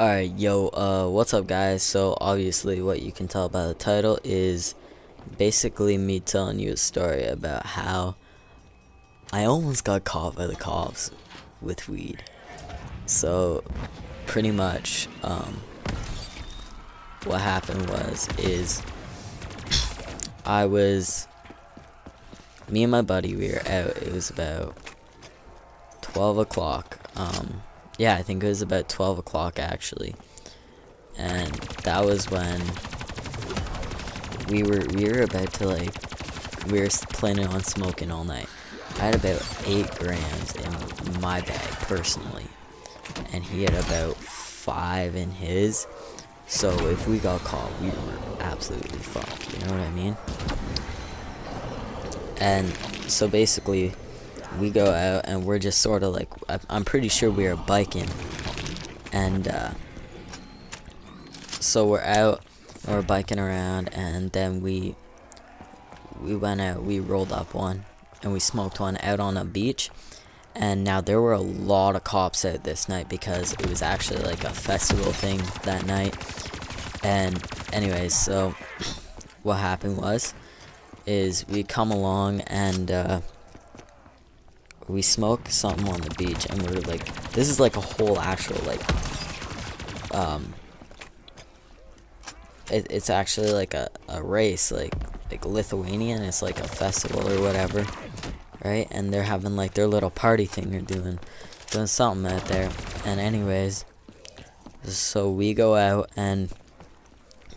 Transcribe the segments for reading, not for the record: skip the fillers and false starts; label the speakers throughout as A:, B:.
A: Alright, yo, what's up guys? So obviously what you can tell by the title is basically me telling you a story about how I almost got caught by the cops with weed. So pretty much, what happened is me and my buddy, we were out. It was about 12 o'clock. Yeah, I think it was about 12 o'clock actually. And that was when we were about to we were planning on smoking all night. I had about 8 grams in my bag personally, and he had about 5 in his. So if we got caught, we were absolutely fucked, you know what I mean? And so basically we go out and we're just sort of like, I'm pretty sure we were biking, and so we're out and we're biking around, and then we went out, we rolled up one and we smoked one out on a beach. And now there were a lot of cops out this night because it was actually like a festival thing that night. And anyways, so what happened is we come along and we smoke something on the beach, and we're like, this is like a whole actual it's actually like a race, like Lithuanian. It's like a festival or whatever, right? And they're having like their little party thing. They're doing something out there. And anyways, so we go out and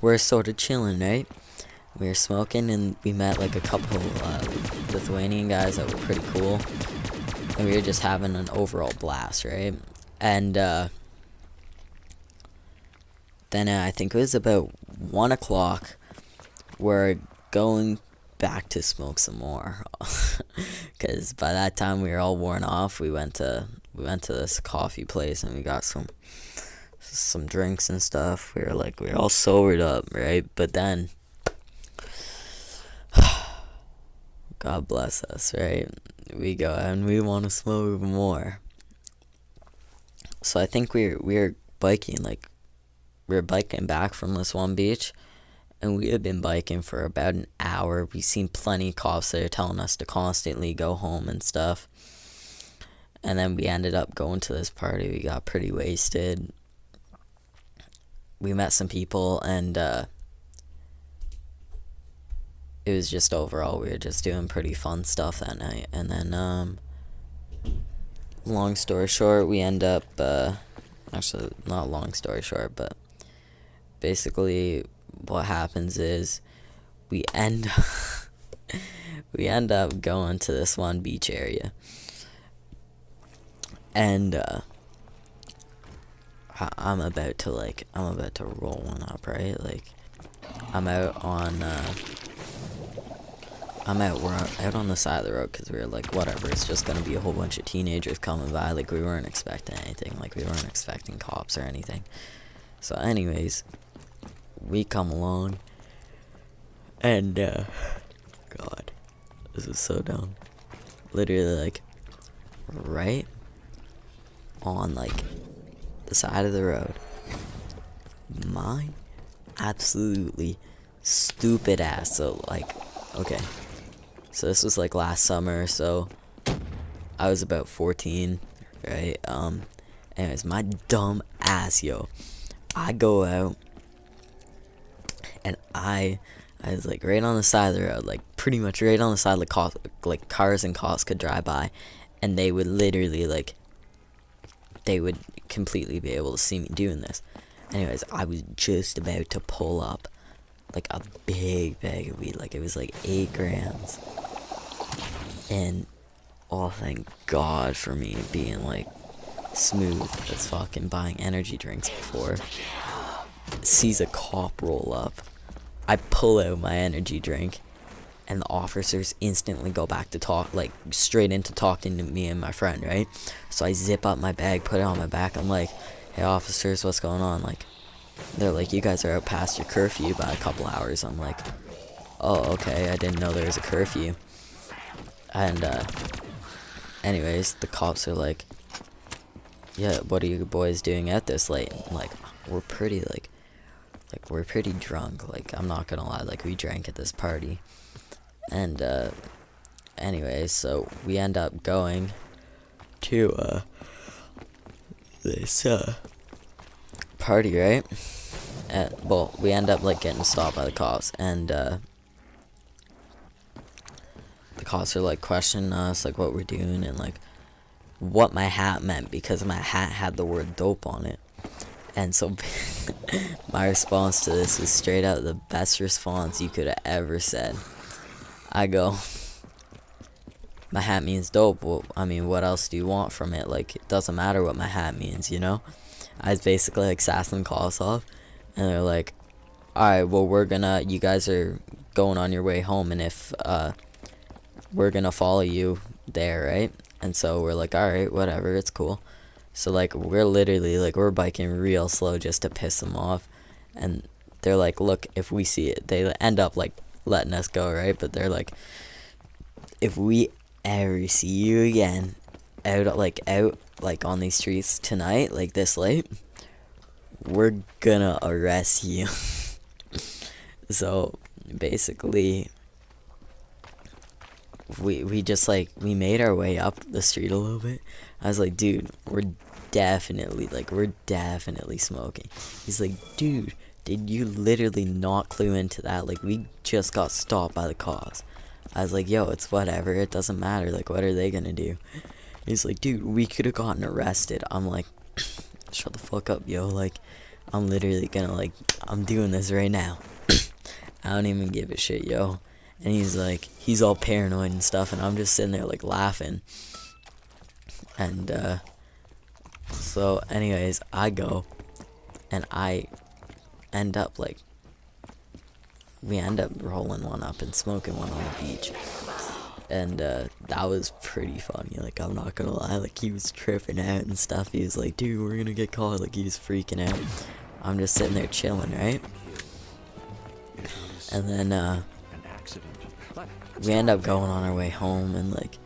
A: we're sort of chilling, right? We were smoking and we met like a couple Lithuanian guys that were pretty cool, and we were just having an overall blast, right? And then I think it was about 1 o'clock. We're going back to smoke some more, because by that time we were all worn off. We went to this coffee place and we got some drinks and stuff. We were all sobered up, right? But then God bless us, right? We go out and we want to smoke more. So I think we were biking, we were biking back from this one beach, and we had been biking for about an hour. We seen plenty of cops there telling us to constantly go home and stuff. And then we ended up going to this party. We got pretty wasted. We met some people, and it was just overall, we were just doing pretty fun stuff that night. And then, long story short, we end up, actually, not long story short, but basically what happens is we end up going to this one beach area. And, I'm about to roll one up, right? Like, we're out on the side of the road because we were like, whatever, it's just gonna be a whole bunch of teenagers coming by. Like, we weren't expecting anything. Like, we weren't expecting cops or anything. So anyways, we come along, and God, this is so dumb. Literally, like, right on like the side of the road, my absolutely stupid ass. So like, okay, so this was like last summer, so I was about 14, right? Anyways, my dumb ass, yo, I go out and I was like right on the side of the road, like pretty much right on the side, like cars and cops could drive by, and they would literally they would completely be able to see me doing this. Anyways, I was just about to pull up like a big bag of weed, like it was like 8 grams. And oh, thank God for me being like smooth as fucking buying energy drinks before. Sees a cop roll up. I pull out my energy drink, and the officers instantly go back to talk, like straight into talking to me and my friend, right? So I zip up my bag, put it on my back. I'm like, hey officers, what's going on? Like, they're like, you guys are out past your curfew by a couple hours. I'm like, oh, okay, I didn't know there was a curfew. And anyways, the cops are like, yeah, what are you boys doing out this late? I'm like, we're pretty like we're pretty drunk. Like, I'm not gonna lie, like we drank at this party. And anyway, so we end up going to this party, right? Well, we end up like getting stopped by the cops, and the cops are like questioning us, like what we're doing and like what my hat meant, because my hat had the word dope on it. And so my response to this is straight out the best response you could have ever said. I go, my hat means dope. Well, I mean, what else do you want from it? Like, it doesn't matter what my hat means, you know? I was basically like sassing the cops off, and they're like, alright, well, you guys are going on your way home, and if we're gonna follow you there, right? And so we're like, alright, whatever, it's cool. So like we're literally like we're biking real slow just to piss them off, and they're like, look, if we see it, they end up like letting us go, right? But they're like, if we ever see you again out like on these streets tonight, like this late, we're gonna arrest you. So basically we just like we made our way up the street a little bit. I was like, dude, we're definitely smoking. He's like, dude, did you literally not clue into that? Like, we just got stopped by the cops. I was like, yo, it's whatever, it doesn't matter, like, what are they gonna do? He's like, dude, we could have gotten arrested. I'm like, shut the fuck up, yo, like, I'm literally gonna, like, I'm doing this right now. I don't even give a shit, yo. And he's like, he's all paranoid and stuff, and I'm just sitting there like laughing. And so anyways, I go and I end up like we end up rolling one up and smoking one on the beach. And that was pretty funny, like, I'm not gonna lie, like, he was tripping out and stuff. He was like, dude, we're gonna get caught, like, he was freaking out. I'm just sitting there chilling, right? And then we end up going on our way home, and like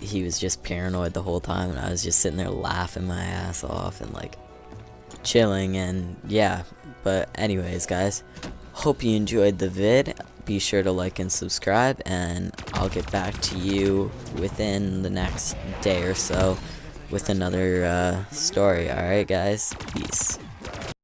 A: he was just paranoid the whole time, and I was just sitting there laughing my ass off and like chilling. And yeah, but anyways, guys, hope you enjoyed the vid. Be sure to like and subscribe, and I'll get back to you within the next day or so with another story. Alright guys, peace.